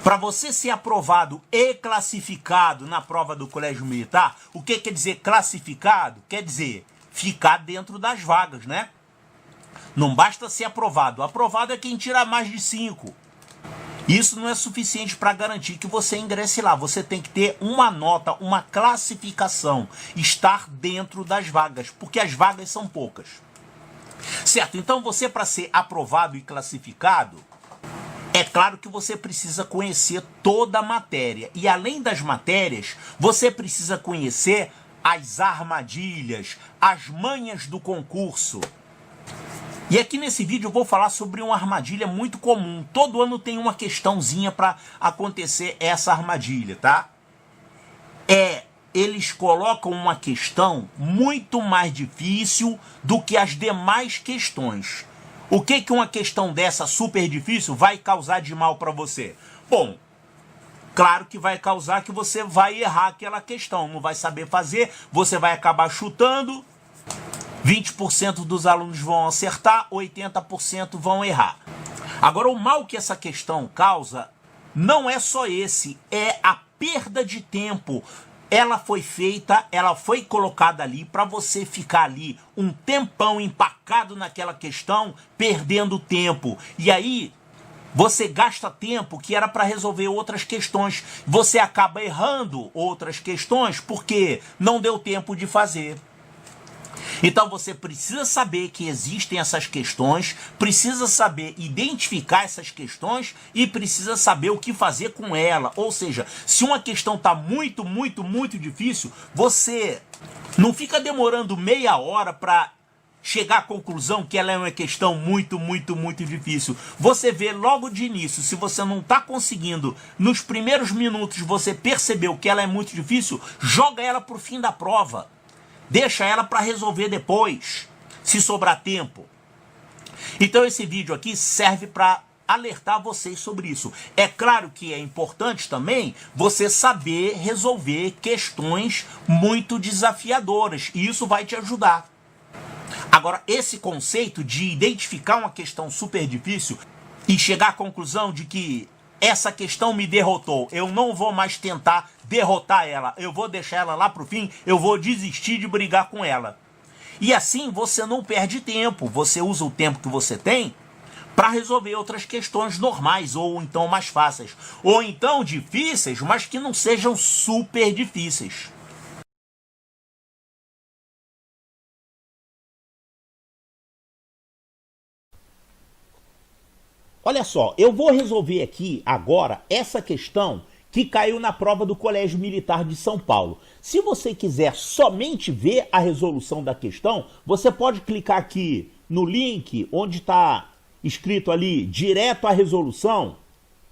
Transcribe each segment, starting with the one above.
Para você ser aprovado e classificado na prova do Colégio Militar, o que quer dizer classificado? Quer dizer ficar dentro das vagas, né? Não basta ser aprovado. Aprovado é quem tira mais de 5. Isso não é suficiente para garantir que você ingresse lá. Você tem que ter uma nota, uma classificação, estar dentro das vagas, porque as vagas são poucas. Certo? Então você, para ser aprovado e classificado, é claro que você precisa conhecer toda a matéria. E além das matérias, você precisa conhecer as armadilhas, as manhas do concurso. E aqui nesse vídeo eu vou falar sobre uma armadilha muito comum. Todo ano tem uma questãozinha para acontecer essa armadilha, tá? Eles colocam uma questão muito mais difícil do que as demais questões. O que uma questão dessa super difícil vai causar de mal para você? Bom, claro que vai causar que você vai errar aquela questão, não vai saber fazer, você vai acabar chutando, 20% dos alunos vão acertar, 80% vão errar. Agora, o mal que essa questão causa não é só esse, é a perda de tempo. Ela foi feita, ela foi colocada ali para você ficar ali um tempão empacado naquela questão, perdendo tempo. E aí você gasta tempo que era para resolver outras questões. Você acaba errando outras questões porque não deu tempo de fazer. Então você precisa saber que existem essas questões, precisa saber identificar essas questões e precisa saber o que fazer com ela. Ou seja, se uma questão está muito difícil, você não fica demorando meia hora para chegar à conclusão que ela é uma questão muito difícil. Você vê logo de início, se você não está conseguindo, nos primeiros minutos você percebeu que ela é muito difícil, joga ela para o fim da prova. Deixa ela para resolver depois, se sobrar tempo. Então esse vídeo aqui serve para alertar vocês sobre isso. É claro que é importante também você saber resolver questões muito desafiadoras, e isso vai te ajudar. Agora, esse conceito de identificar uma questão super difícil e chegar à conclusão de que essa questão me derrotou, eu não vou mais tentar derrotar ela, eu vou deixar ela lá pro fim, eu vou desistir de brigar com ela. E assim você não perde tempo, você usa o tempo que você tem para resolver outras questões normais, ou então mais fáceis, ou então difíceis, mas que não sejam super difíceis. Olha só, eu vou resolver aqui agora essa questão que caiu na prova do Colégio Militar de São Paulo. Se você quiser somente ver a resolução da questão, você pode clicar aqui no link onde está escrito ali direto à resolução,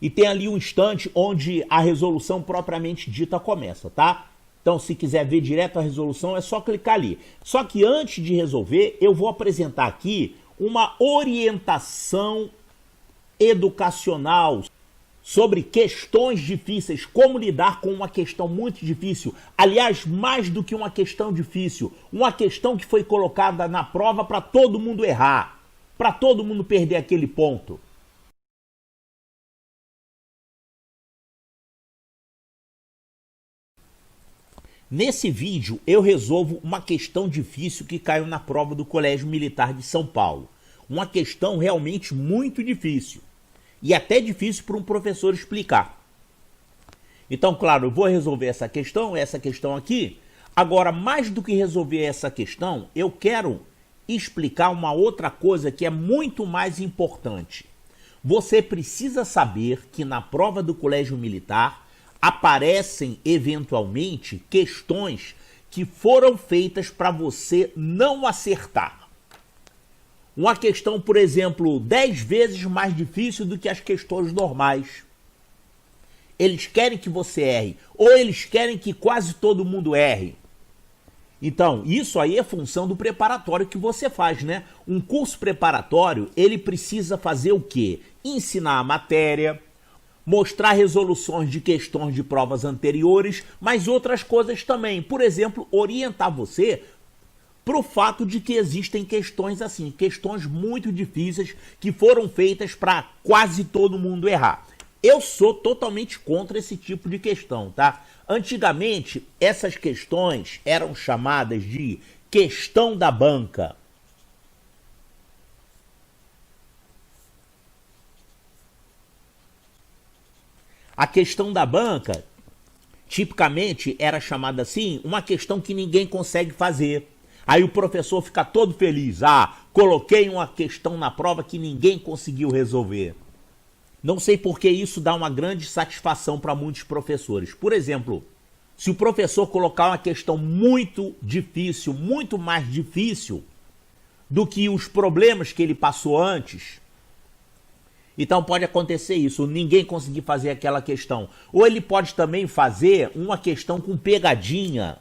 e tem ali um instante onde a resolução propriamente dita começa, tá? Então, se quiser ver direto a resolução, é só clicar ali. Só que antes de resolver, eu vou apresentar aqui uma orientação educacional sobre questões difíceis, como lidar com uma questão muito difícil. Aliás, mais do que uma questão difícil, uma questão que foi colocada na prova para todo mundo errar, para todo mundo perder aquele ponto. Nesse vídeo eu resolvo uma questão difícil que caiu na prova do Colégio Militar de São Paulo. Uma questão realmente muito difícil. E até difícil para um professor explicar. Então, claro, eu vou resolver essa questão aqui. Agora, mais do que resolver essa questão, eu quero explicar uma outra coisa que é muito mais importante. Você precisa saber que na prova do Colégio Militar aparecem, eventualmente, questões que foram feitas para você não acertar. Uma questão, por exemplo, 10 vezes mais difícil do que as questões normais. Eles querem que você erre, ou eles querem que quase todo mundo erre. Então, isso aí é função do preparatório que você faz, né? Um curso preparatório, ele precisa fazer o quê? Ensinar a matéria, mostrar resoluções de questões de provas anteriores, mas outras coisas também. Por exemplo, orientar você para o fato de que existem questões assim, questões muito difíceis que foram feitas para quase todo mundo errar. Eu sou totalmente contra esse tipo de questão, tá? Antigamente, essas questões eram chamadas de questão da banca. A questão da banca, tipicamente, era chamada assim, uma questão que ninguém consegue fazer. Aí o professor fica todo feliz. Ah, coloquei uma questão na prova que ninguém conseguiu resolver. Não sei por que isso dá uma grande satisfação para muitos professores. Por exemplo, se o professor colocar uma questão muito difícil, muito mais difícil do que os problemas que ele passou antes, então pode acontecer isso, ninguém conseguir fazer aquela questão. Ou ele pode também fazer uma questão com pegadinha.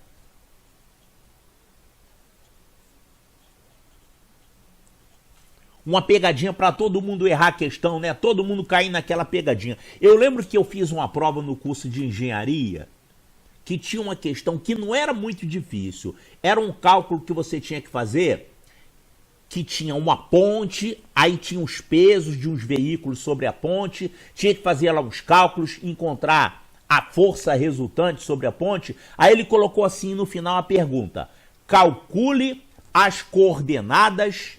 Uma pegadinha para todo mundo errar a questão, né? Todo mundo cair naquela pegadinha. Eu lembro que eu fiz uma prova no curso de engenharia que tinha uma questão que não era muito difícil. Era um cálculo que você tinha que fazer, que tinha uma ponte, aí tinha os pesos de uns veículos sobre a ponte, tinha que fazer lá os cálculos, encontrar a força resultante sobre a ponte. Aí ele colocou assim no final a pergunta: calcule as coordenadas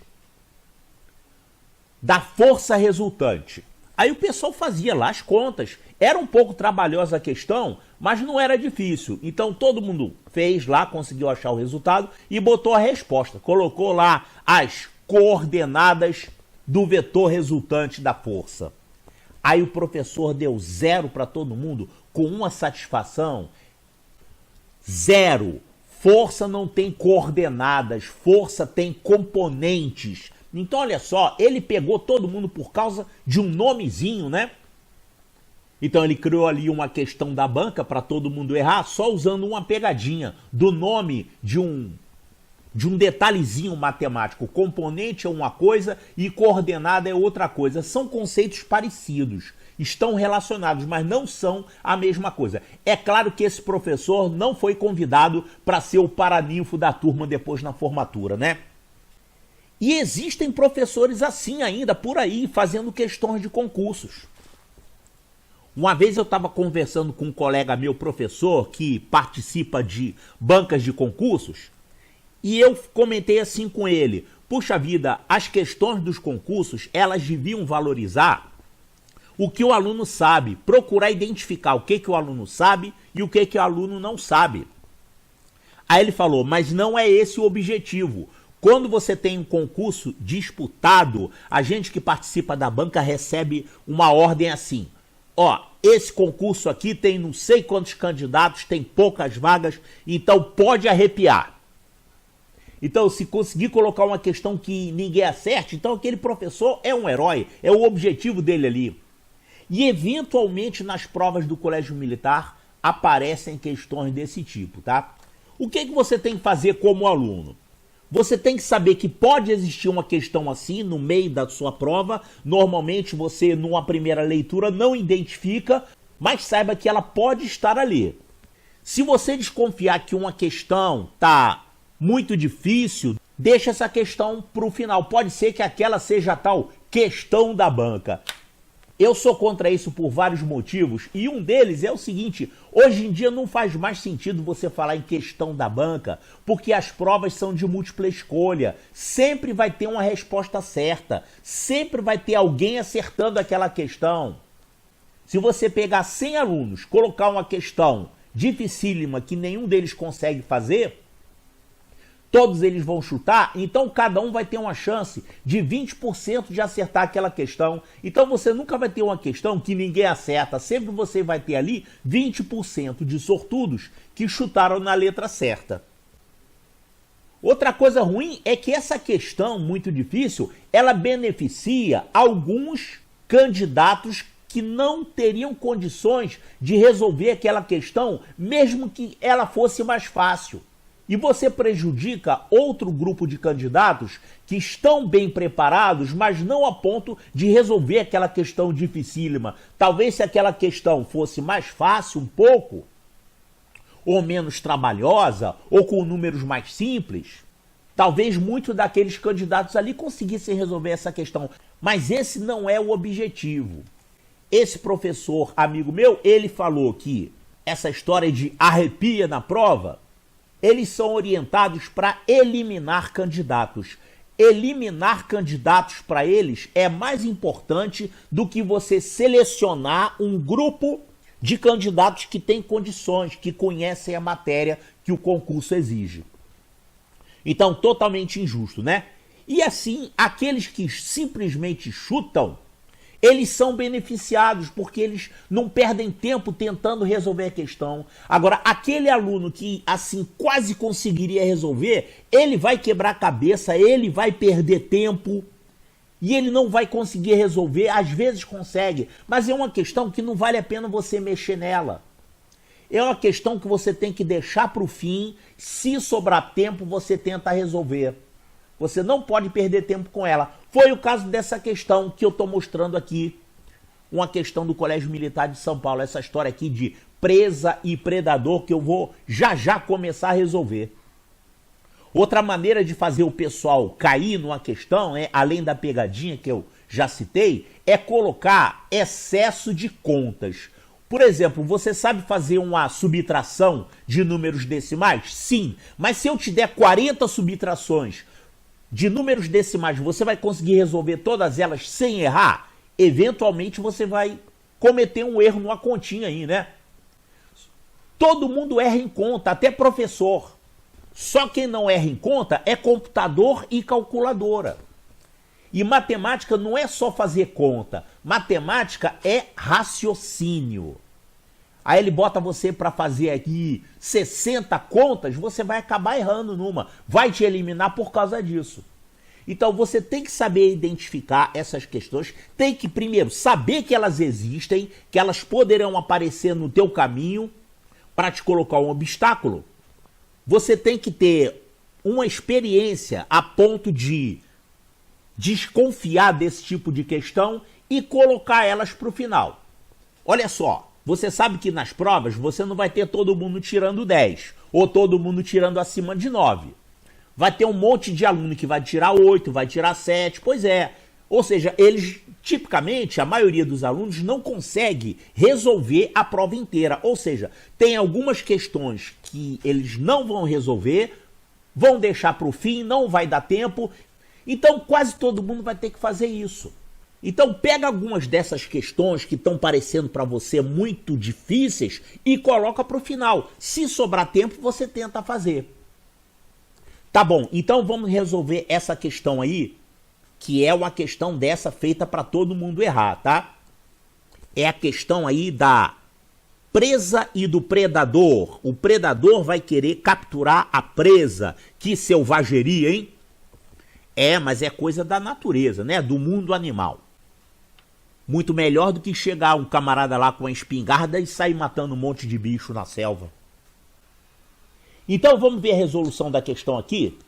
da força resultante. Aí o pessoal fazia lá as contas. Era um pouco trabalhosa a questão, mas não era difícil. Então todo mundo fez lá, conseguiu achar o resultado e botou a resposta. Colocou lá as coordenadas do vetor resultante da força. Aí o professor deu 0 para todo mundo com uma satisfação. 0. Força não tem coordenadas, força tem componentes. Então, olha só, ele pegou todo mundo por causa de um nomezinho, né? Então, ele criou ali uma questão da banca para todo mundo errar, só usando uma pegadinha do nome de um detalhezinho matemático. Componente é uma coisa e coordenada é outra coisa. São conceitos parecidos, estão relacionados, mas não são a mesma coisa. É claro que esse professor não foi convidado para ser o paraninfo da turma depois na formatura, né? E existem professores assim ainda por aí, fazendo questões de concursos. Uma vez eu estava conversando com um colega meu, professor, que participa de bancas de concursos, e eu comentei assim com ele: puxa vida, as questões dos concursos, elas deviam valorizar o que o aluno sabe, procurar identificar o que o aluno sabe e o que o aluno não sabe. Aí ele falou: mas não é esse o objetivo. Quando você tem um concurso disputado, a gente que participa da banca recebe uma ordem assim: ó, esse concurso aqui tem não sei quantos candidatos, tem poucas vagas, então pode arrepiar. Então, se conseguir colocar uma questão que ninguém acerte, então aquele professor é um herói, é o objetivo dele ali. E eventualmente nas provas do Colégio Militar aparecem questões desse tipo, tá? O que você tem que fazer como aluno? Você tem que saber que pode existir uma questão assim no meio da sua prova. Normalmente você, numa primeira leitura, não identifica, mas saiba que ela pode estar ali. Se você desconfiar que uma questão está muito difícil, deixa essa questão para o final. Pode ser que aquela seja a tal questão da banca. Eu sou contra isso por vários motivos, e um deles é o seguinte: hoje em dia não faz mais sentido você falar em questão da banca, porque as provas são de múltipla escolha, sempre vai ter uma resposta certa, sempre vai ter alguém acertando aquela questão. Se você pegar 100 alunos, colocar uma questão dificílima que nenhum deles consegue fazer, todos eles vão chutar, então cada um vai ter uma chance de 20% de acertar aquela questão. Então você nunca vai ter uma questão que ninguém acerta, sempre você vai ter ali 20% de sortudos que chutaram na letra certa. Outra coisa ruim é que essa questão muito difícil, ela beneficia alguns candidatos que não teriam condições de resolver aquela questão, mesmo que ela fosse mais fácil. E você prejudica outro grupo de candidatos que estão bem preparados, mas não a ponto de resolver aquela questão dificílima. Talvez se aquela questão fosse mais fácil um pouco, ou menos trabalhosa, ou com números mais simples, talvez muitos daqueles candidatos ali conseguissem resolver essa questão. Mas esse não é o objetivo. esse professor amigo meu, ele falou que essa história de arrepia na prova, eles são orientados para eliminar candidatos. Eliminar candidatos para eles é mais importante do que você selecionar um grupo de candidatos que têm condições, que conhecem a matéria que o concurso exige. Então, totalmente injusto, né? E assim, aqueles que simplesmente chutam, eles são beneficiados porque eles não perdem tempo tentando resolver a questão. Agora, aquele aluno que assim quase conseguiria resolver, ele vai quebrar a cabeça, ele vai perder tempo e ele não vai conseguir resolver. Às vezes consegue, mas é uma questão que não vale a pena você mexer nela. É uma questão que você tem que deixar para o fim. Se sobrar tempo, você tenta resolver. Você não pode perder tempo com ela. Foi o caso dessa questão que eu estou mostrando aqui. Uma questão do Colégio Militar de São Paulo. Essa história aqui de presa e predador que eu vou já começar a resolver. Outra maneira de fazer o pessoal cair numa questão, além da pegadinha que eu já citei, é colocar excesso de contas. Por exemplo, você sabe fazer uma subtração de números decimais? Sim, mas se eu te der 40 subtrações de números decimais, você vai conseguir resolver todas elas sem errar? Eventualmente você vai cometer um erro numa continha aí, né? Todo mundo erra em conta, até professor. Só quem não erra em conta é computador e calculadora. E matemática não é só fazer conta. Matemática é raciocínio. Aí ele bota você para fazer aqui 60 contas, você vai acabar errando numa. Vai te eliminar por causa disso. Então você tem que saber identificar essas questões. Tem que primeiro saber que elas existem, que elas poderão aparecer no teu caminho para te colocar um obstáculo. Você tem que ter uma experiência a ponto de desconfiar desse tipo de questão e colocar elas para o final. Olha só, você sabe que nas provas você não vai ter todo mundo tirando 10 ou todo mundo tirando acima de 9. Vai ter um monte de aluno que vai tirar 8, vai tirar 7, pois é. Ou seja, eles, tipicamente, a maioria dos alunos não consegue resolver a prova inteira. Ou seja, tem algumas questões que eles não vão resolver, vão deixar para o fim, não vai dar tempo. Então quase todo mundo vai ter que fazer isso. Então pega algumas dessas questões que estão parecendo para você muito difíceis e coloca para o final. Se sobrar tempo, você tenta fazer. Tá bom, então vamos resolver essa questão aí, que é uma questão dessa feita para todo mundo errar, tá? É a questão aí da presa e do predador. O predador vai querer capturar a presa. Que selvageria, hein? Mas é coisa da natureza, né? Do mundo animal. Muito melhor do que chegar um camarada lá com uma espingarda e sair matando um monte de bicho na selva. Então vamos ver a resolução da questão aqui.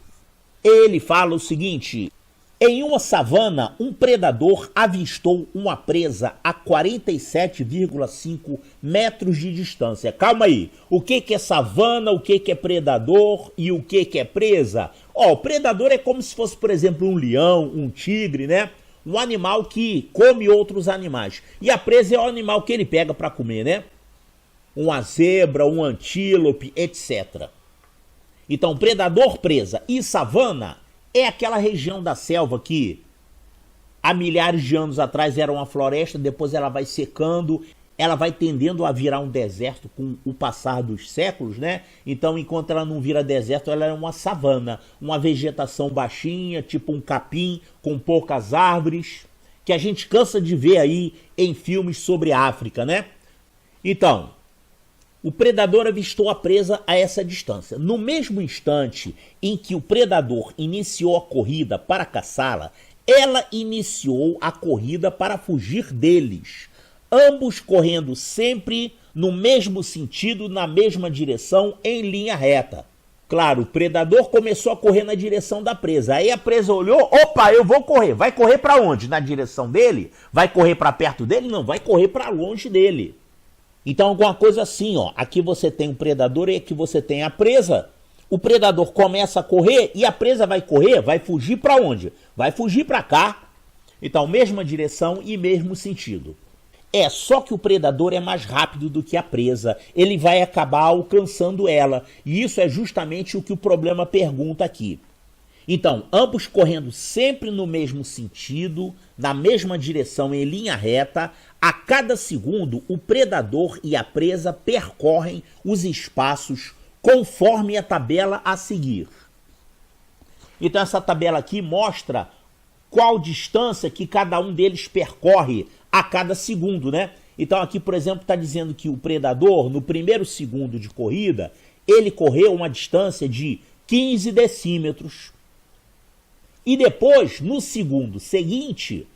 Ele fala o seguinte: em uma savana, um predador avistou uma presa a 47,5 metros de distância. Calma aí, o que é savana, o que é predador e o que é presa? O predador é como se fosse, por exemplo, um leão, um tigre, né? Um animal que come outros animais. E a presa é o animal que ele pega para comer, né? Uma zebra, um antílope, etc. Então, predador, presa e savana é aquela região da selva que há milhares de anos atrás era uma floresta, depois ela vai secando, ela vai tendendo a virar um deserto com o passar dos séculos, né? Então, enquanto ela não vira deserto, ela é uma savana, uma vegetação baixinha, tipo um capim, com poucas árvores, que a gente cansa de ver aí em filmes sobre a África, né? Então, o predador avistou a presa a essa distância. No mesmo instante em que o predador iniciou a corrida para caçá-la, ela iniciou a corrida para fugir deles, ambos correndo sempre no mesmo sentido, na mesma direção, em linha reta. Claro, o predador começou a correr na direção da presa. Aí a presa olhou, opa, eu vou correr. Vai correr para onde? Na direção dele? Vai correr para perto dele? Não, vai correr para longe dele. Então alguma coisa assim, ó, aqui você tem o predador e aqui você tem a presa. O predador começa a correr e a presa vai correr, vai fugir para onde? Vai fugir para cá. Então mesma direção e mesmo sentido. Só que o predador é mais rápido do que a presa. Ele vai acabar alcançando ela. E isso é justamente o que o problema pergunta aqui. Então, ambos correndo sempre no mesmo sentido, na mesma direção em linha reta, a cada segundo o predador e a presa percorrem os espaços conforme a tabela a seguir. Então essa tabela aqui mostra qual distância que cada um deles percorre a cada segundo, né? Então aqui, por exemplo, está dizendo que o predador, no primeiro segundo de corrida, ele correu uma distância de 15 decímetros. E depois, no segundo seguinte,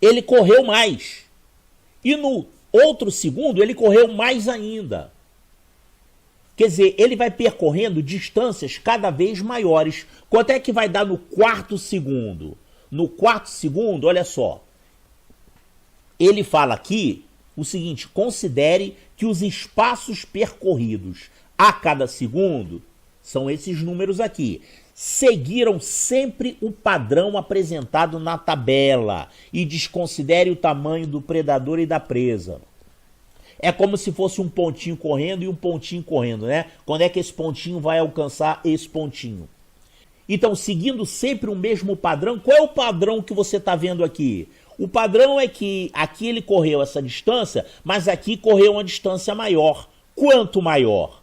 ele correu mais. E no outro segundo, ele correu mais ainda. Quer dizer, ele vai percorrendo distâncias cada vez maiores. Quanto é que vai dar no quarto segundo? No quarto segundo, olha só. Ele fala aqui o seguinte: considere que os espaços percorridos a cada segundo, são esses números aqui, seguiram sempre o padrão apresentado na tabela e desconsidere o tamanho do predador e da presa. É como se fosse um pontinho correndo e um pontinho correndo, né? Quando é que esse pontinho vai alcançar esse pontinho? Então, seguindo sempre o mesmo padrão, qual é o padrão que você está vendo aqui? O padrão é que aqui ele correu essa distância, mas aqui correu uma distância maior. Quanto maior?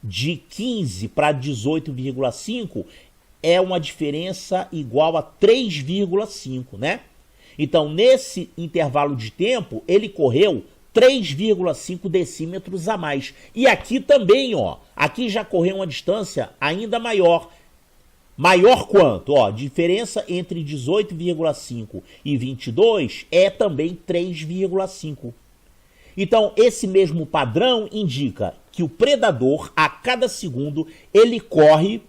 De 15 para 18,5 é uma diferença igual a 3,5, né? Então, nesse intervalo de tempo, ele correu 3,5 decímetros a mais. E aqui também, ó, aqui já correu uma distância ainda maior. Maior quanto? Ó, diferença entre 18,5 e 22 é também 3,5. Então, esse mesmo padrão indica que o predador, a cada segundo, ele corre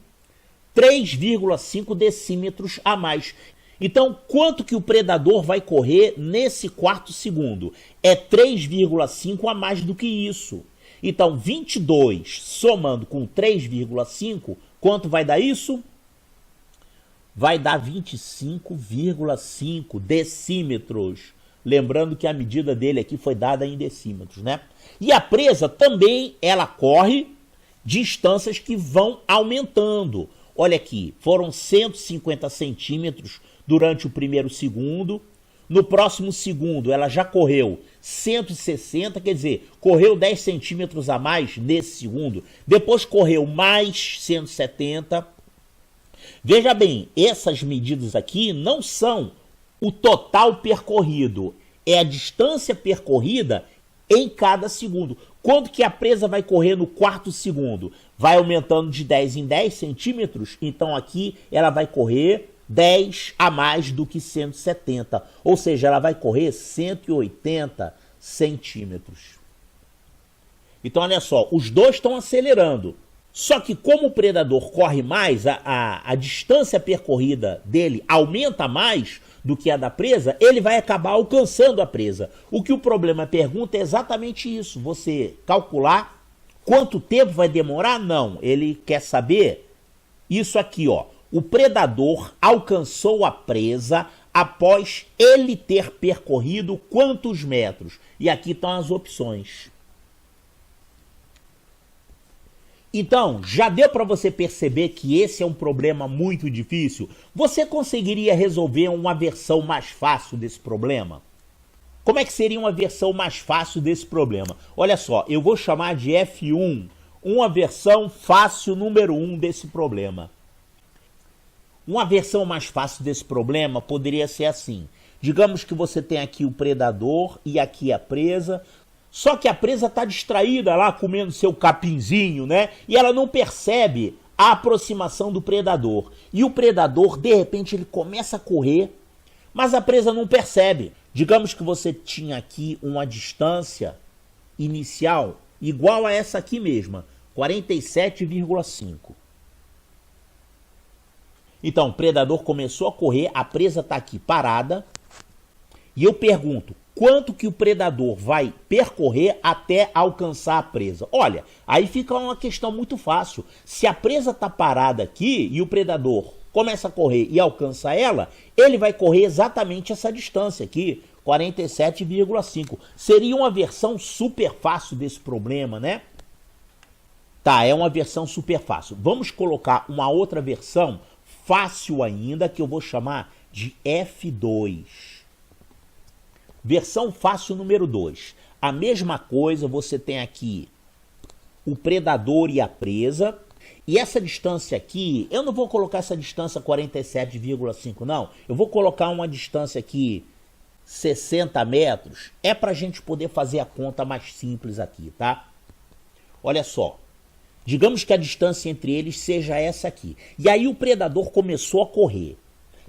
3,5 decímetros a mais. Então, quanto que o predador vai correr nesse quarto segundo? É 3,5 a mais do que isso. Então, 22 somando com 3,5, quanto vai dar isso? Vai dar 25,5 decímetros. Lembrando que a medida dele aqui foi dada em decímetros, né? E a presa também, ela corre distâncias que vão aumentando. Olha aqui, foram 150 centímetros durante o primeiro segundo. No próximo segundo, ela já correu 160, quer dizer, correu 10 centímetros a mais nesse segundo. Depois correu mais 170. Veja bem, essas medidas aqui não são o total percorrido, é a distância percorrida em cada segundo. Quanto que a presa vai correr no quarto segundo? Vai aumentando de 10 em 10 centímetros, então aqui ela vai correr 10 a mais do que 170, ou seja, ela vai correr 180 centímetros. Então olha só, os dois estão acelerando. Só que como o predador corre mais, a distância percorrida dele aumenta mais do que a da presa, ele vai acabar alcançando a presa. O que o problema pergunta é exatamente isso. Você calcular quanto tempo vai demorar? Não. Ele quer saber isso aqui, ó. O predador alcançou a presa após ele ter percorrido quantos metros? E aqui estão as opções. Então, já deu para você perceber que esse é um problema muito difícil? Você conseguiria resolver uma versão mais fácil desse problema? Como é que seria uma versão mais fácil desse problema? Olha só, eu vou chamar de F1, uma versão fácil número 1 desse problema. Uma versão mais fácil desse problema poderia ser assim. Digamos que você tem aqui o predador e aqui a presa. Só que a presa está distraída lá comendo seu capinzinho, né? E ela não percebe a aproximação do predador. E o predador, de repente, ele começa a correr, mas a presa não percebe. Digamos que você tinha aqui uma distância inicial igual a essa aqui mesma, 47,5. Então, o predador começou a correr, a presa está aqui parada. E eu pergunto, quanto que o predador vai percorrer até alcançar a presa? Olha, aí fica uma questão muito fácil. Se a presa está parada aqui e o predador começa a correr e alcança ela, ele vai correr exatamente essa distância aqui, 47,5. Seria uma versão super fácil desse problema, né? Tá, é uma versão super fácil. Vamos colocar uma outra versão fácil ainda, que eu vou chamar de F2. Versão fácil número 2. A mesma coisa, você tem aqui o predador e a presa. E essa distância aqui, eu não vou colocar essa distância 47,5 não. Eu vou colocar uma distância aqui 60 metros. É para a gente poder fazer a conta mais simples aqui, tá? Olha só. Digamos que a distância entre eles seja essa aqui. E aí o predador começou a correr.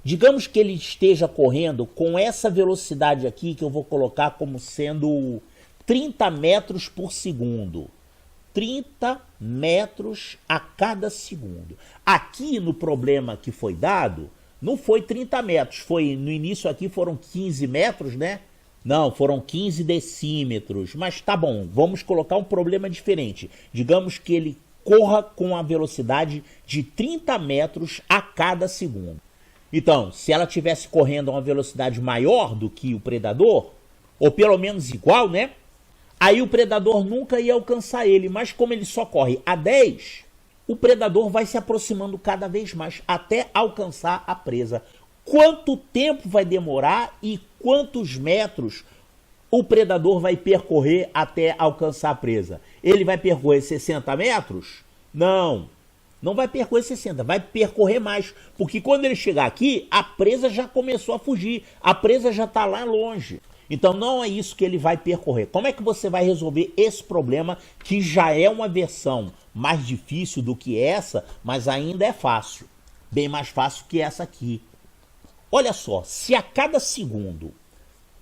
Digamos que ele esteja correndo com essa velocidade aqui, que eu vou colocar como sendo 30 metros por segundo. 30 metros a cada segundo. Aqui no problema que foi dado, não foi 30 metros. Foi, no início aqui foram 15 metros, né? Não, foram 15 decímetros. Mas tá bom, vamos colocar um problema diferente. Digamos que ele corra com a velocidade de 30 metros a cada segundo. Então, se ela estivesse correndo a uma velocidade maior do que o predador, ou pelo menos igual, né? Aí o predador nunca ia alcançar ele, mas como ele só corre a 10, o predador vai se aproximando cada vez mais até alcançar a presa. Quanto tempo vai demorar e quantos metros o predador vai percorrer até alcançar a presa? Ele vai percorrer 60 metros? Não, não vai percorrer 60, vai percorrer mais. Porque quando ele chegar aqui, a presa já começou a fugir, a presa já está lá longe. Então não é isso que ele vai percorrer. Como é que você vai resolver esse problema, que já é uma versão mais difícil do que essa, mas ainda é fácil. Bem mais fácil que essa aqui. Olha só, se a cada segundo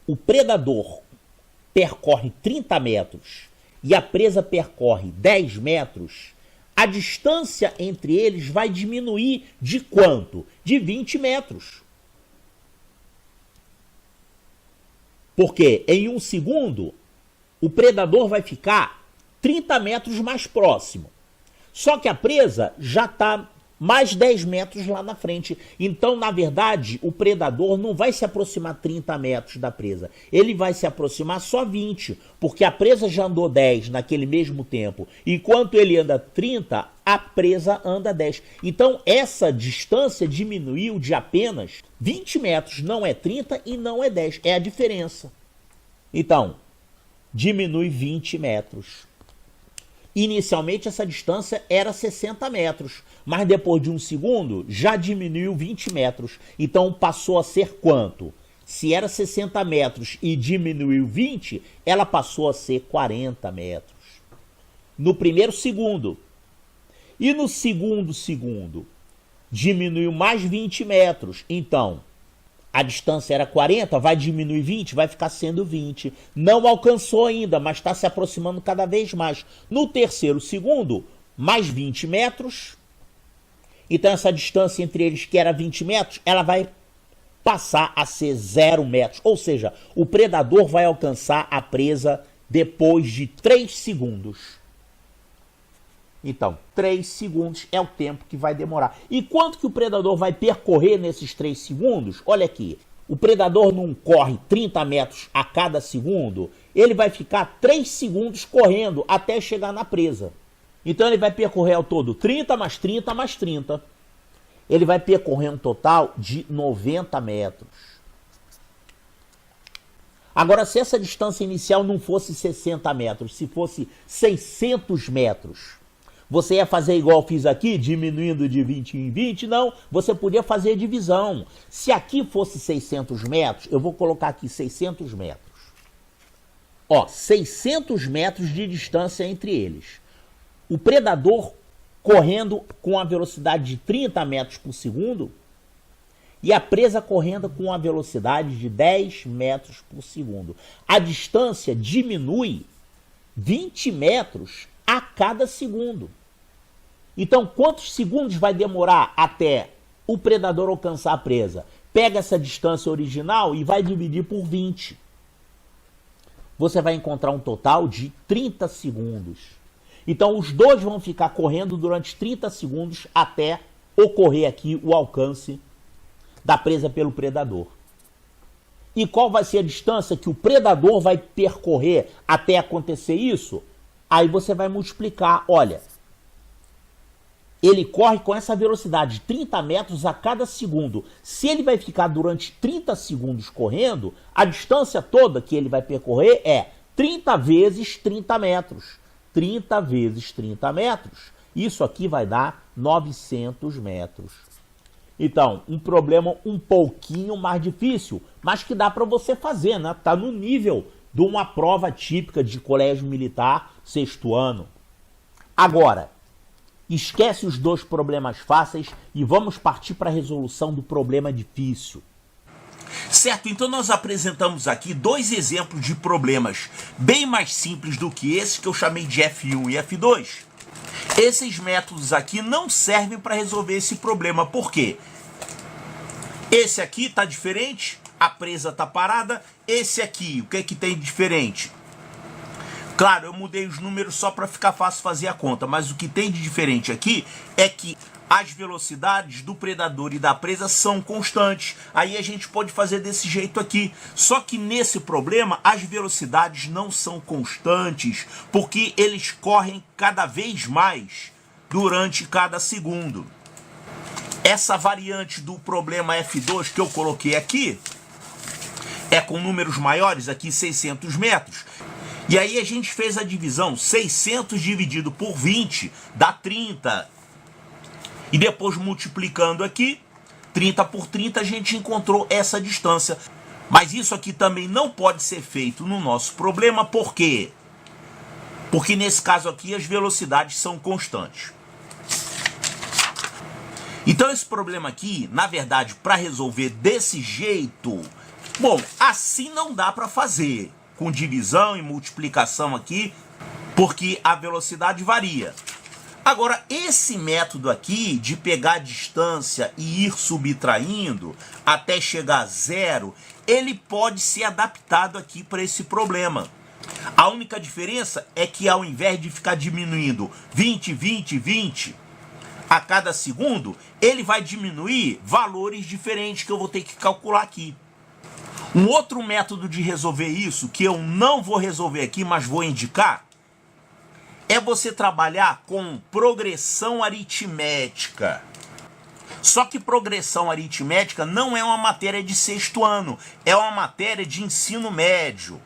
o predador percorre 30 metros e a presa percorre 10 metros, a distância entre eles vai diminuir de quanto? De 20 metros. Porque em um segundo, o predador vai ficar 30 metros mais próximo. Só que a presa já está mais 10 metros lá na frente. Então, na verdade, o predador não vai se aproximar 30 metros da presa. Ele vai se aproximar só 20, porque a presa já andou 10 naquele mesmo tempo. Enquanto ele anda 30, a presa anda 10. Então, essa distância diminuiu de apenas 20 metros. Não é 30 e não é 10. É a diferença. Então, diminui 20 metros. Inicialmente, essa distância era 60 metros, mas depois de um segundo, já diminuiu 20 metros. Então, passou a ser quanto? Se era 60 metros e diminuiu 20, ela passou a ser 40 metros. No primeiro segundo. E no segundo segundo, diminuiu mais 20 metros. Então, a distância era 40, vai diminuir 20, vai ficar sendo 20. Não alcançou ainda, mas está se aproximando cada vez mais. No terceiro segundo, mais 20 metros. Então essa distância entre eles, que era 20 metros, ela vai passar a ser 0 metros. Ou seja, o predador vai alcançar a presa depois de 3 segundos. Então, 3 segundos é o tempo que vai demorar. E quanto que o predador vai percorrer nesses 3 segundos? Olha aqui, o predador não corre 30 metros a cada segundo, ele vai ficar 3 segundos correndo até chegar na presa. Então ele vai percorrer ao todo 30 mais 30 mais 30. Ele vai percorrer um total de 90 metros. Agora, se essa distância inicial não fosse 60 metros, se fosse 600 metros, você ia fazer igual eu fiz aqui, diminuindo de 20 em 20? Não, você podia fazer a divisão. Se aqui fosse 600 metros, eu vou colocar aqui 600 metros. Ó, 600 metros de distância entre eles. O predador correndo com a velocidade de 30 metros por segundo e a presa correndo com a velocidade de 10 metros por segundo. A distância diminui 20 metros a cada segundo. Então, quantos segundos vai demorar até o predador alcançar a presa? Pega essa distância original e vai dividir por 20. Você vai encontrar um total de 30 segundos. Então, os dois vão ficar correndo durante 30 segundos até ocorrer aqui o alcance da presa pelo predador. E qual vai ser a distância que o predador vai percorrer até acontecer isso? Aí você vai multiplicar, olha, ele corre com essa velocidade, 30 metros a cada segundo. Se ele vai ficar durante 30 segundos correndo, a distância toda que ele vai percorrer é 30 vezes 30 metros. 30 vezes 30 metros. Isso aqui vai dar 900 metros. Então, um problema um pouquinho mais difícil, mas que dá para você fazer, né? Tá no nível de uma prova típica de colégio militar, 6º ano. Agora, esquece os 2 problemas fáceis e vamos partir para a resolução do problema difícil. Certo, então nós apresentamos aqui 2 exemplos de problemas bem mais simples do que esse que eu chamei de F1 e F2. Esses métodos aqui não servem para resolver esse problema, por quê? Esse aqui está diferente, a presa está parada. Esse aqui, o que é que tem de diferente? Claro, eu mudei os números só para ficar fácil fazer a conta, mas o que tem de diferente aqui é que as velocidades do predador e da presa são constantes. Aí a gente pode fazer desse jeito aqui. Só que nesse problema, as velocidades não são constantes, porque eles correm cada vez mais durante cada segundo. Essa variante do problema F2 que eu coloquei aqui é com números maiores, aqui 600 metros. E aí a gente fez a divisão, 600 dividido por 20 dá 30. E depois multiplicando aqui, 30 por 30, a gente encontrou essa distância. Mas isso aqui também não pode ser feito no nosso problema, por quê? Porque nesse caso aqui as velocidades são constantes. Então esse problema aqui, na verdade, para resolver desse jeito, bom, assim não dá para fazer, com divisão e multiplicação aqui, porque a velocidade varia. Agora, esse método aqui de pegar a distância e ir subtraindo até chegar a 0, ele pode ser adaptado aqui para esse problema. A única diferença é que ao invés de ficar diminuindo 20, 20, 20 a cada segundo, ele vai diminuir valores diferentes que eu vou ter que calcular aqui. Um outro método de resolver isso, que eu não vou resolver aqui, mas vou indicar, é você trabalhar com progressão aritmética. Só que progressão aritmética não é uma matéria de 6º ano, é uma matéria de ensino médio.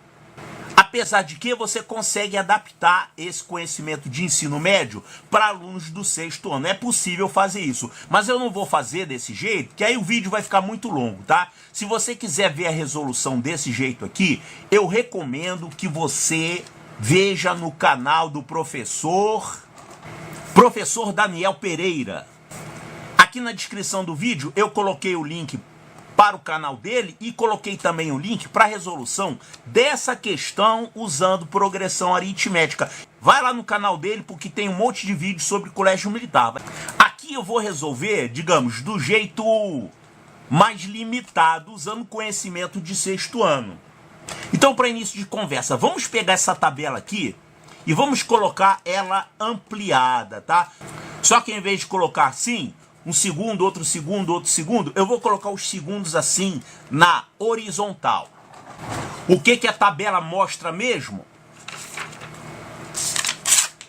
Apesar de que você consegue adaptar esse conhecimento de ensino médio para alunos do 6º ano. É possível fazer isso, mas eu não vou fazer desse jeito, que aí o vídeo vai ficar muito longo, tá? Se você quiser ver a resolução desse jeito aqui, eu recomendo que você veja no canal do professor Daniel Pereira. Aqui na descrição do vídeo eu coloquei o link para o canal dele e coloquei também o link para a resolução dessa questão usando progressão aritmética. Vai lá no canal dele porque tem um monte de vídeos sobre colégio militar. Aqui eu vou resolver, digamos, do jeito mais limitado, usando conhecimento de 6º ano. Então, para início de conversa, vamos pegar essa tabela aqui e vamos colocar ela ampliada, tá? Só que em vez de colocar assim, um segundo, outro segundo, eu vou colocar os segundos assim na horizontal. O que a tabela mostra mesmo?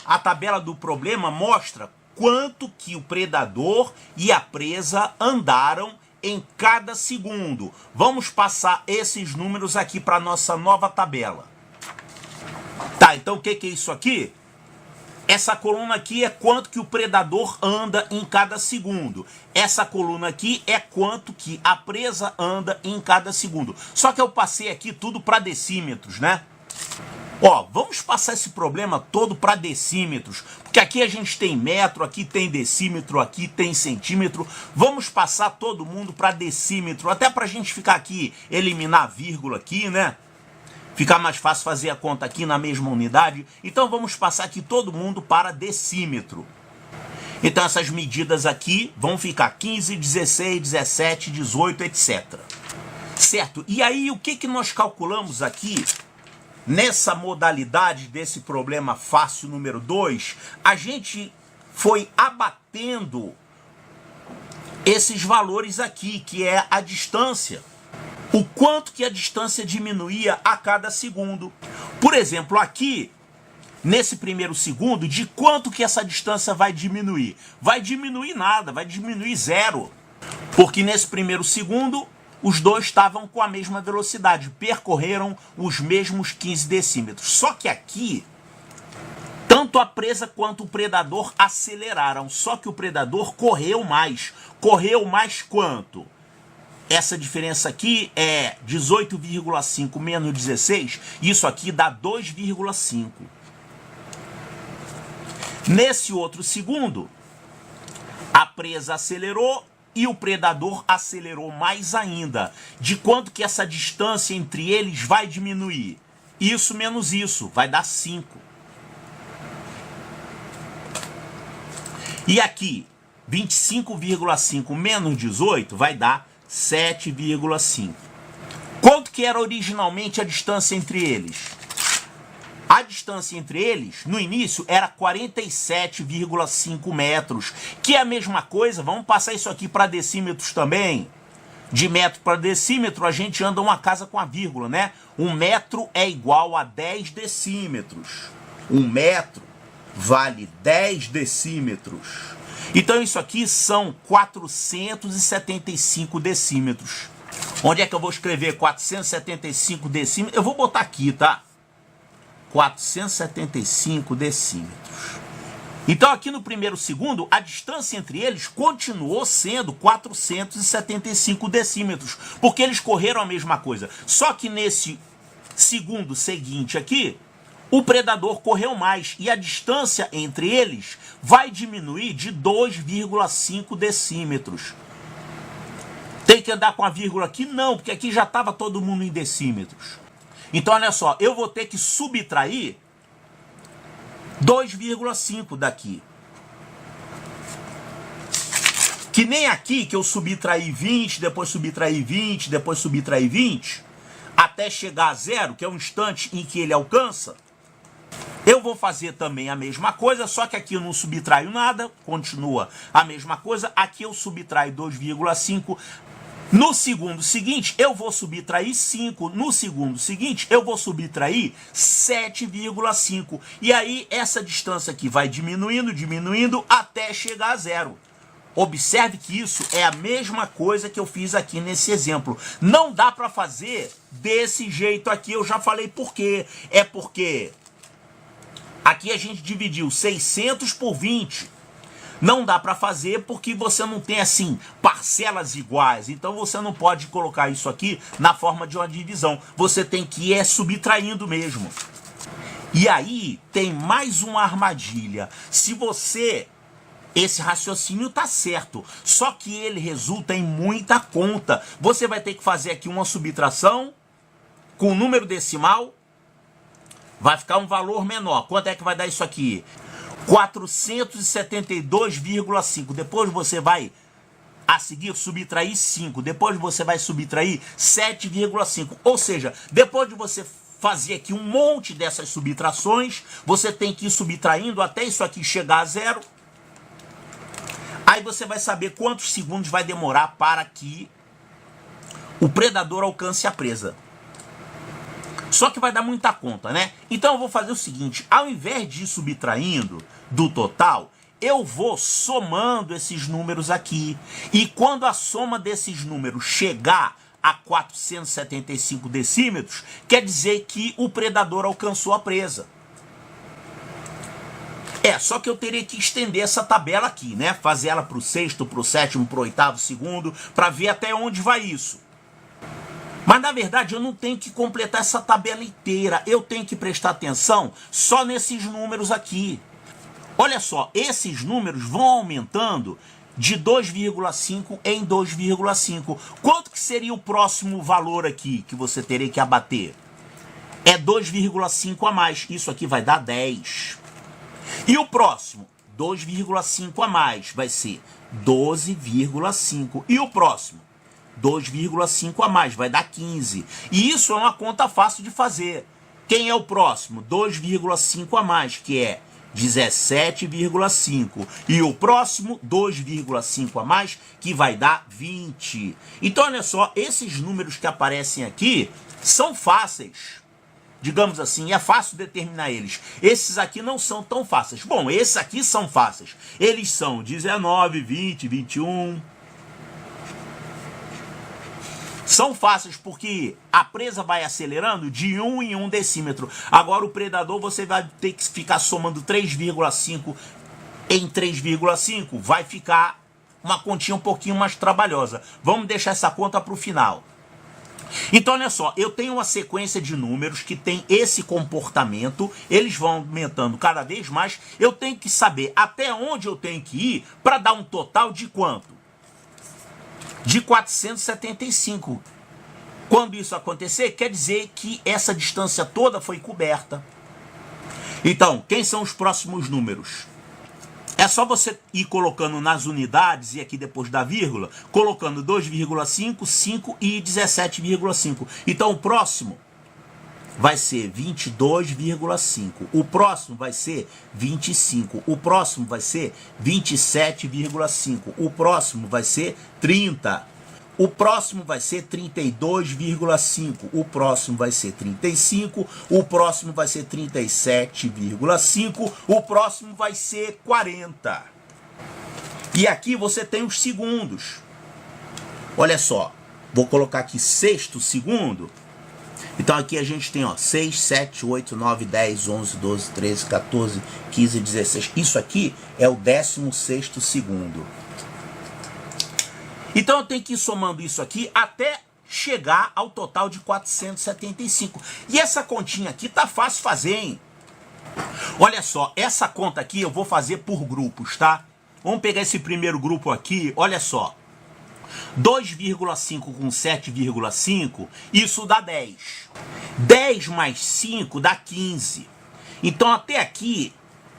A tabela do problema mostra quanto que o predador e a presa andaram em cada segundo. Vamos passar esses números aqui para a nossa nova tabela. Tá, então o que é isso aqui? Essa coluna aqui é quanto que o predador anda em cada segundo. Essa coluna aqui é quanto que a presa anda em cada segundo. Só que eu passei aqui tudo para decímetros, né? Ó, vamos passar esse problema todo para decímetros, porque aqui a gente tem metro, aqui tem decímetro, aqui tem centímetro. Vamos passar todo mundo para decímetro, até para a gente ficar aqui, eliminar a vírgula aqui, né? Ficar mais fácil fazer a conta aqui na mesma unidade. Então vamos passar aqui todo mundo para decímetro. Então essas medidas aqui vão ficar 15, 16, 17, 18, etc. Certo? E aí o que nós calculamos aqui? Nessa modalidade desse problema fácil número 2, a gente foi abatendo esses valores aqui, que é a distância. o quanto que a distância diminuía a cada segundo. Por exemplo, aqui, nesse primeiro segundo, de quanto que essa distância vai diminuir? Vai diminuir nada, vai diminuir zero. Porque nesse primeiro segundo, os dois estavam com a mesma velocidade, percorreram os mesmos 15 decímetros. Só que aqui, tanto a presa quanto o predador aceleraram, só que o predador correu mais. Correu mais quanto? Essa diferença aqui é 18,5 menos 16, isso aqui dá 2,5. Nesse outro segundo, a presa acelerou e o predador acelerou mais ainda. De quanto que essa distância entre eles vai diminuir? Isso menos isso, vai dar 5. E aqui, 25,5 menos 18 vai dar 7,5. Quanto que era originalmente a distância entre eles? A distância entre eles, no início, era 47,5 metros, que é a mesma coisa, vamos passar isso aqui para decímetros também. De metro para decímetro, a gente anda uma casa com a vírgula, né? 1 metro é igual a 10 decímetros. 1 metro vale 10 decímetros. Então isso aqui são 475 decímetros. Onde é que eu vou escrever 475 decímetros? Eu vou botar aqui, tá? 475 decímetros. Então aqui no primeiro segundo, a distância entre eles continuou sendo 475 decímetros, porque eles correram a mesma coisa. Só que nesse segundo seguinte aqui, o predador correu mais e a distância entre eles vai diminuir de 2,5 decímetros. Tem que andar com a vírgula aqui? Não, porque aqui já estava todo mundo em decímetros. Então, olha só, eu vou ter que subtrair 2,5 daqui. Que nem aqui, que eu subtraí 20, depois subtraí 20, depois subtraí 20, até chegar a zero, que é o instante em que ele alcança. Eu vou fazer também a mesma coisa, só que aqui eu não subtraio nada, continua a mesma coisa. Aqui eu subtraio 2,5. No segundo seguinte, eu vou subtrair 5. No segundo seguinte, eu vou subtrair 7,5. E aí, essa distância aqui vai diminuindo, diminuindo, até chegar a zero. Observe que isso é a mesma coisa que eu fiz aqui nesse exemplo. Não dá para fazer desse jeito aqui, eu já falei por quê. É porque aqui a gente dividiu 600 por 20. Não dá para fazer porque você não tem, assim, parcelas iguais. Então você não pode colocar isso aqui na forma de uma divisão. Você tem que ir subtraindo mesmo. E aí tem mais uma armadilha. Se você... Esse raciocínio tá certo, só que ele resulta em muita conta. Você vai ter que fazer aqui uma subtração com o número decimal. Vai ficar um valor menor. Quanto é que vai dar isso aqui? 472,5. Depois você vai a seguir subtrair 5. Depois você vai subtrair 7,5. Ou seja, depois de você fazer aqui um monte dessas subtrações, você tem que ir subtraindo até isso aqui chegar a zero. Aí você vai saber quantos segundos vai demorar para que o predador alcance a presa. Só que vai dar muita conta, né? Então eu vou fazer o seguinte, ao invés de ir subtraindo do total, eu vou somando esses números aqui. E quando a soma desses números chegar a 475 decímetros, quer dizer que o predador alcançou a presa. Só que eu teria que estender essa tabela aqui, né? Fazer ela para o sexto, para o sétimo, para o oitavo segundo, para ver até onde vai isso. Mas, na verdade, eu não tenho que completar essa tabela inteira. Eu tenho que prestar atenção só nesses números aqui. Olha só, esses números vão aumentando de 2,5 em 2,5. Quanto que seria o próximo valor aqui que você teria que abater? É 2,5 a mais. Isso aqui vai dar 10. E o próximo? 2,5 a mais. Vai ser 12,5. E o próximo? 2,5 a mais, vai dar 15. E isso é uma conta fácil de fazer. Quem é o próximo? 2,5 a mais, que é 17,5. E o próximo, 2,5 a mais, que vai dar 20. Então, olha só, esses números que aparecem aqui são fáceis. Digamos assim, é fácil determinar eles. Esses aqui não são tão fáceis. Bom, esses aqui são fáceis. Eles são 19, 20, 21. São fáceis porque a presa vai acelerando de 1 em 1 decímetro. Agora o predador você vai ter que ficar somando 3,5 em 3,5. Vai ficar uma continha um pouquinho mais trabalhosa. Vamos deixar essa conta para o final. Então, olha só, eu tenho uma sequência de números que tem esse comportamento, eles vão aumentando cada vez mais, eu tenho que saber até onde eu tenho que ir para dar um total de quanto? De 475. Quando isso acontecer, quer dizer que essa distância toda foi coberta. Então, quem são os próximos números? É só você ir colocando nas unidades, e aqui depois da vírgula, colocando 2,5, 5 e 17,5. Então o próximo vai ser 22,5. O próximo vai ser 25. O próximo vai ser 27,5. O próximo vai ser 30. O próximo vai ser 32,5. O próximo vai ser 35. O próximo vai ser 37,5. O próximo vai ser 40. E aqui você tem os segundos. Olha só. Vou colocar aqui sexto segundo. Então aqui a gente tem, ó, 6, 7, 8, 9, 10, 11, 12, 13, 14, 15, 16. Isso aqui é o 16º segundo. Então eu tenho que ir somando isso aqui até chegar ao total de 475. E essa continha aqui tá fácil fazer, hein? Olha só, essa conta aqui eu vou fazer por grupos, tá? Vamos pegar esse primeiro grupo aqui, olha só. 2,5 com 7,5, isso dá 10. 10 mais 5 dá 15. Então até aqui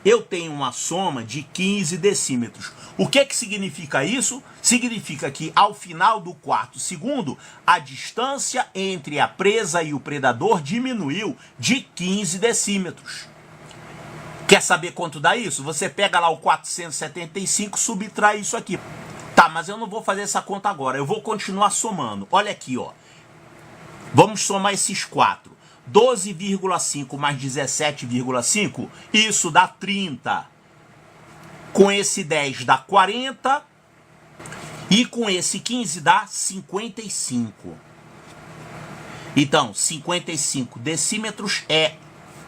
eu tenho uma soma de 15 decímetros. O que significa isso? Significa que ao final do quarto segundo, a distância entre a presa e o predador diminuiu de 15 decímetros. Quer saber quanto dá isso? Você pega lá o 475, subtrai isso aqui. Tá, mas eu não vou fazer essa conta agora. Eu vou continuar somando. Olha aqui, ó. Vamos somar esses 4. 12,5 mais 17,5, isso dá 30. Com esse 10 dá 40. E com esse 15 dá 55. Então, 55 decímetros é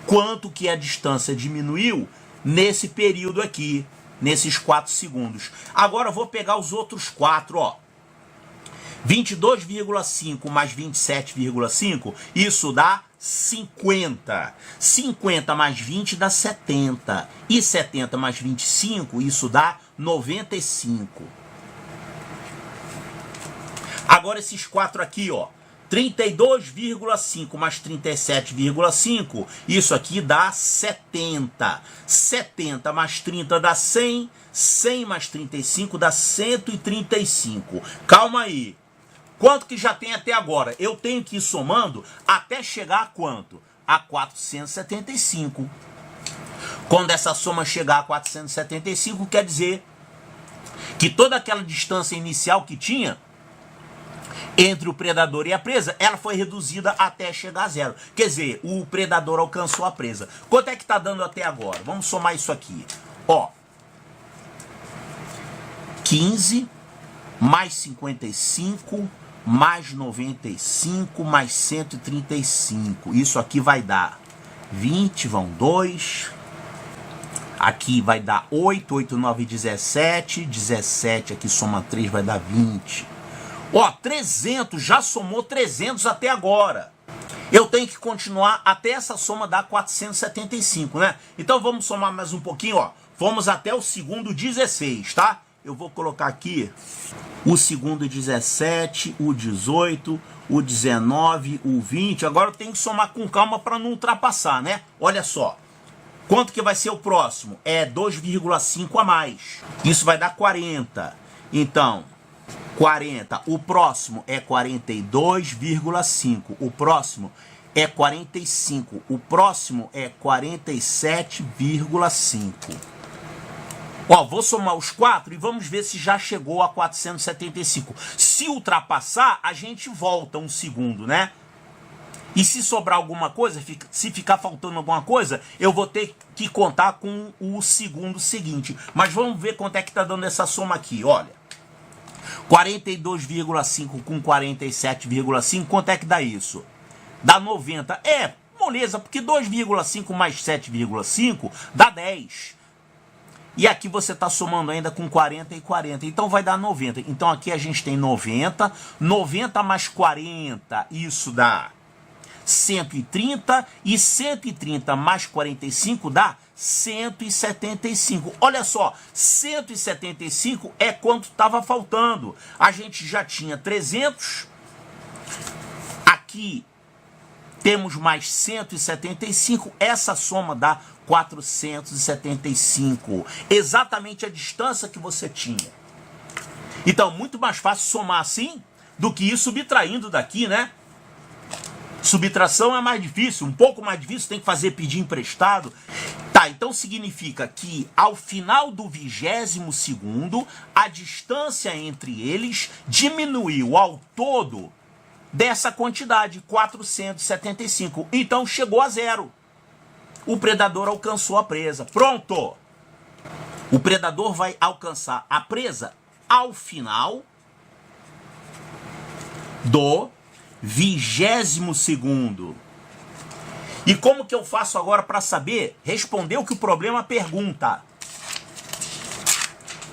quanto que a distância diminuiu nesse período aqui, nesses 4 segundos. Agora eu vou pegar os outros 4, ó. 22,5 mais 27,5, isso dá 50. 50 mais 20 dá 70. E 70 mais 25, isso dá 95. Agora esses 4 aqui, ó. 32,5 mais 37,5, isso aqui dá 70. 70 mais 30 dá 100. 100 mais 35 dá 135. Calma aí. Quanto que já tem até agora? Eu tenho que ir somando até chegar a quanto? A 475. Quando essa soma chegar a 475, quer dizer que toda aquela distância inicial que tinha entre o predador e a presa, ela foi reduzida até chegar a zero. Quer dizer, o predador alcançou a presa. Quanto é que está dando até agora? Vamos somar isso aqui. Ó, 15 mais 55 mais 95 mais 135. Isso aqui vai dar 20, vão 2. Aqui vai dar 8, 8, 9, 17. 17 aqui soma 3, vai dar 20. Ó, 300, já somou 300 até agora. Eu tenho que continuar até essa soma dar 475, né? Então vamos somar mais um pouquinho, ó. Fomos até o segundo 16, tá? Eu vou colocar aqui o segundo 17, o 18, o 19, o 20. Agora eu tenho que somar com calma para não ultrapassar, né? Olha só. Quanto que vai ser o próximo? É 2,5 a mais. Isso vai dar 40. Então, 40. O próximo é 42,5. O próximo é 45. O próximo é 47,5. Ó, vou somar os 4 e vamos ver se já chegou a 475. Se ultrapassar, a gente volta um segundo, né? E se sobrar alguma coisa, se ficar faltando alguma coisa, eu vou ter que contar com o segundo seguinte. Mas vamos ver quanto é que tá dando essa soma aqui, olha. 42,5 com 47,5, quanto é que dá isso? Dá 90. É, moleza, porque 2,5 mais 7,5 dá 10. E aqui você está somando ainda com 40 e 40, então vai dar 90. Então aqui a gente tem 90, 90 mais 40, isso dá 130, e 130 mais 45 dá 175. Olha só, 175 é quanto estava faltando. A gente já tinha 300, aqui temos mais 175, essa soma dá 475. Exatamente a distância que você tinha. Então, muito mais fácil somar assim do que ir subtraindo daqui, né? Subtração é mais difícil, um pouco mais difícil, tem que pedir emprestado. Tá, então significa que ao final do 22º, a distância entre eles diminuiu ao todo dessa quantidade, 475. Então chegou a zero. O predador alcançou a presa. Pronto! O predador vai alcançar a presa ao final do 22º. E como que eu faço agora para saber? Responder o que o problema pergunta.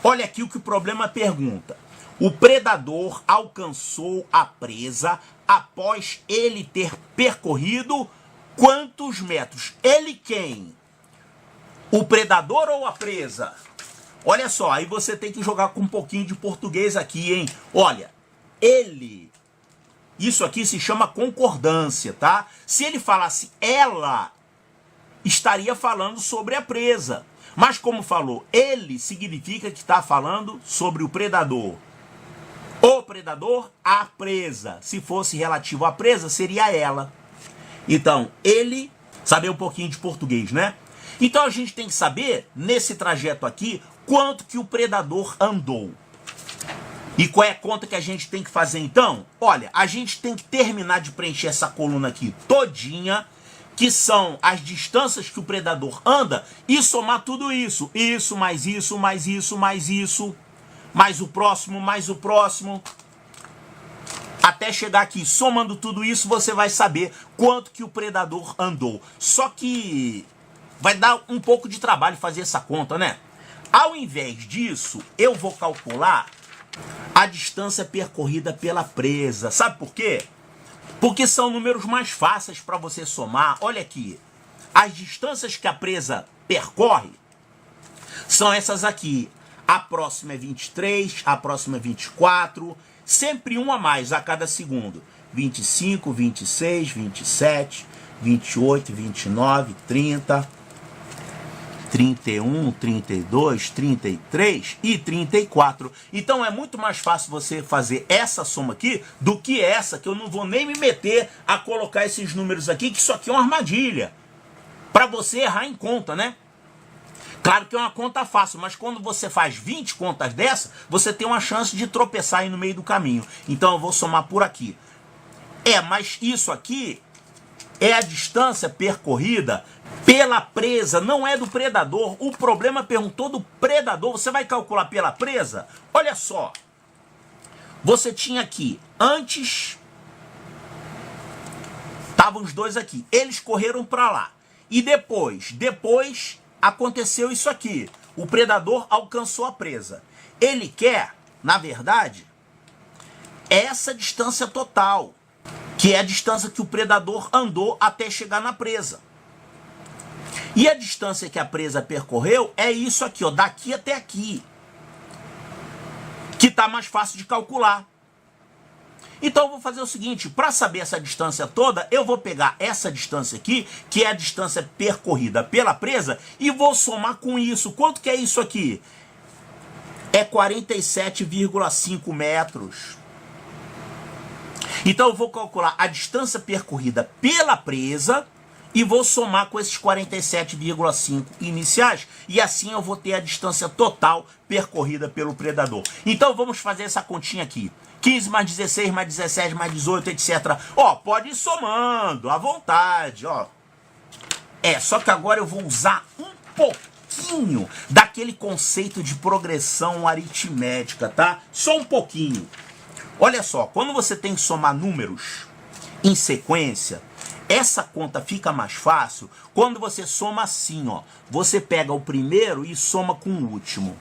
Olha aqui o que o problema pergunta. O predador alcançou a presa após ele ter percorrido quantos metros? Ele quem? O predador ou a presa? Olha só, aí você tem que jogar com um pouquinho de português aqui, hein? Olha, ele... Isso aqui se chama concordância, tá? Se ele falasse ela, estaria falando sobre a presa. Mas como falou ele, significa que está falando sobre o predador. O predador, a presa. Se fosse relativo à presa, seria ela. Então, ele, saber um pouquinho de português, né? Então a gente tem que saber, nesse trajeto aqui, quanto que o predador andou. E qual é a conta que a gente tem que fazer então? Olha, a gente tem que terminar de preencher essa coluna aqui todinha, que são as distâncias que o predador anda, e somar tudo isso. Isso, mais isso, mais isso, mais isso, mais o próximo, até chegar aqui. Somando tudo isso, você vai saber quanto que o predador andou. Só que vai dar um pouco de trabalho fazer essa conta, né? Ao invés disso, eu vou calcular a distância percorrida pela presa. Sabe por quê? Porque são números mais fáceis para você somar. Olha aqui. As distâncias que a presa percorre são essas aqui. A próxima é 23, a próxima é 24. Sempre um a mais a cada segundo. 25, 26, 27, 28, 29, 30... 31, 32, 33 e 34. Então é muito mais fácil você fazer essa soma aqui do que essa, que eu não vou nem me meter a colocar esses números aqui, que isso aqui é uma armadilha. Para você errar em conta, né? Claro que é uma conta fácil, mas quando você faz 20 contas dessa, você tem uma chance de tropeçar aí no meio do caminho. Então eu vou somar por aqui. Mas isso aqui é a distância percorrida pela presa, não é do predador. O problema perguntou do predador. Você vai calcular pela presa? Olha só. Você tinha aqui, antes, estavam os dois aqui. Eles correram para lá. E depois aconteceu isso aqui. O predador alcançou a presa. Ele quer, na verdade, essa distância total, que é a distância que o predador andou até chegar na presa. E a distância que a presa percorreu é isso aqui, ó, daqui até aqui, que está mais fácil de calcular. Então eu vou fazer o seguinte, para saber essa distância toda, eu vou pegar essa distância aqui, que é a distância percorrida pela presa, e vou somar com isso. Quanto que é isso aqui? É 47,5 metros. Então eu vou calcular a distância percorrida pela presa e vou somar com esses 47,5 iniciais, e assim eu vou ter a distância total percorrida pelo predador. Então vamos fazer essa continha aqui. 15 mais 16 mais 17 mais 18, etc. Ó, pode ir somando, à vontade, ó. Só que agora eu vou usar um pouquinho daquele conceito de progressão aritmética, tá? Só um pouquinho. Olha só, quando você tem que somar números em sequência, essa conta fica mais fácil quando você soma assim, ó. Você pega o primeiro e soma com o último.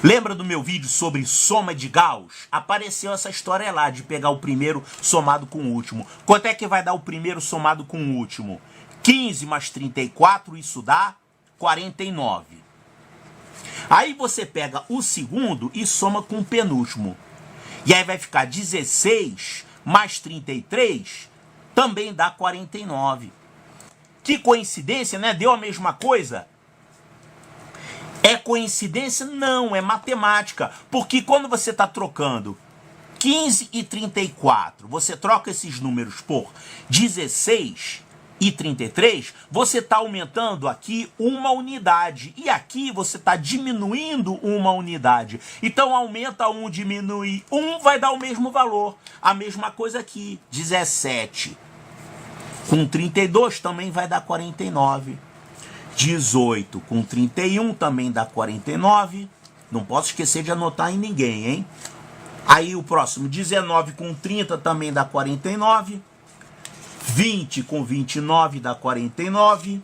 Lembra do meu vídeo sobre soma de Gauss? Apareceu essa história lá de pegar o primeiro somado com o último. Quanto é que vai dar o primeiro somado com o último? 15 mais 34, isso dá 49. Aí você pega o segundo e soma com o penúltimo. E aí vai ficar 16 mais 33, também dá 49. Que coincidência, né? Deu a mesma coisa? É coincidência? Não, é matemática. Porque quando você está trocando 15 e 34, você troca esses números por 16 e 33, você está aumentando aqui uma unidade. E aqui você está diminuindo uma unidade. Então aumenta um, diminui um, vai dar o mesmo valor. A mesma coisa aqui, 17 com 32 também vai dar 49. 18 com 31 também dá 49. Não posso esquecer de anotar em ninguém, hein? Aí o próximo, 19 com 30 também dá 49. 20 com 29 dá 49.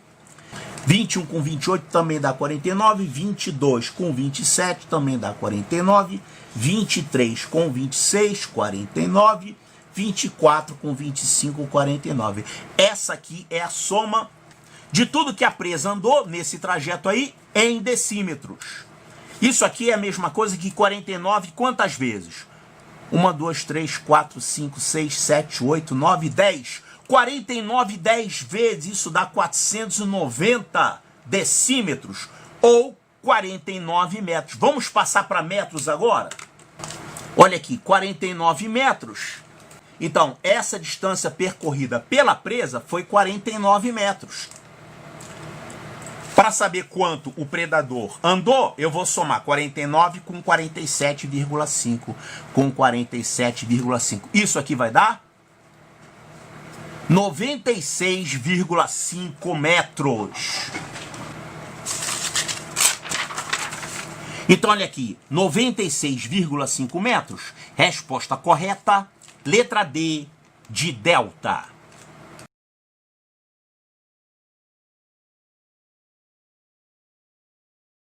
21 com 28 também dá 49. 22 com 27 também dá 49. 23 com 26, 49. 24 com 25, 49. Essa aqui é a soma de tudo que a presa andou nesse trajeto aí em decímetros. Isso aqui é a mesma coisa que 49 quantas vezes? 1, 2, 3, 4, 5, 6, 7, 8, 9, 10. 49 10 vezes, isso dá 490 decímetros ou 49 metros. Vamos passar para metros agora? Olha aqui, 49 metros. Então, essa distância percorrida pela presa foi 49 metros. Para saber quanto o predador andou, eu vou somar 49 com 47,5. Com 47,5. Isso aqui vai dar 96,5 metros. Então, olha aqui, 96,5 metros. Resposta correta, letra D, de delta.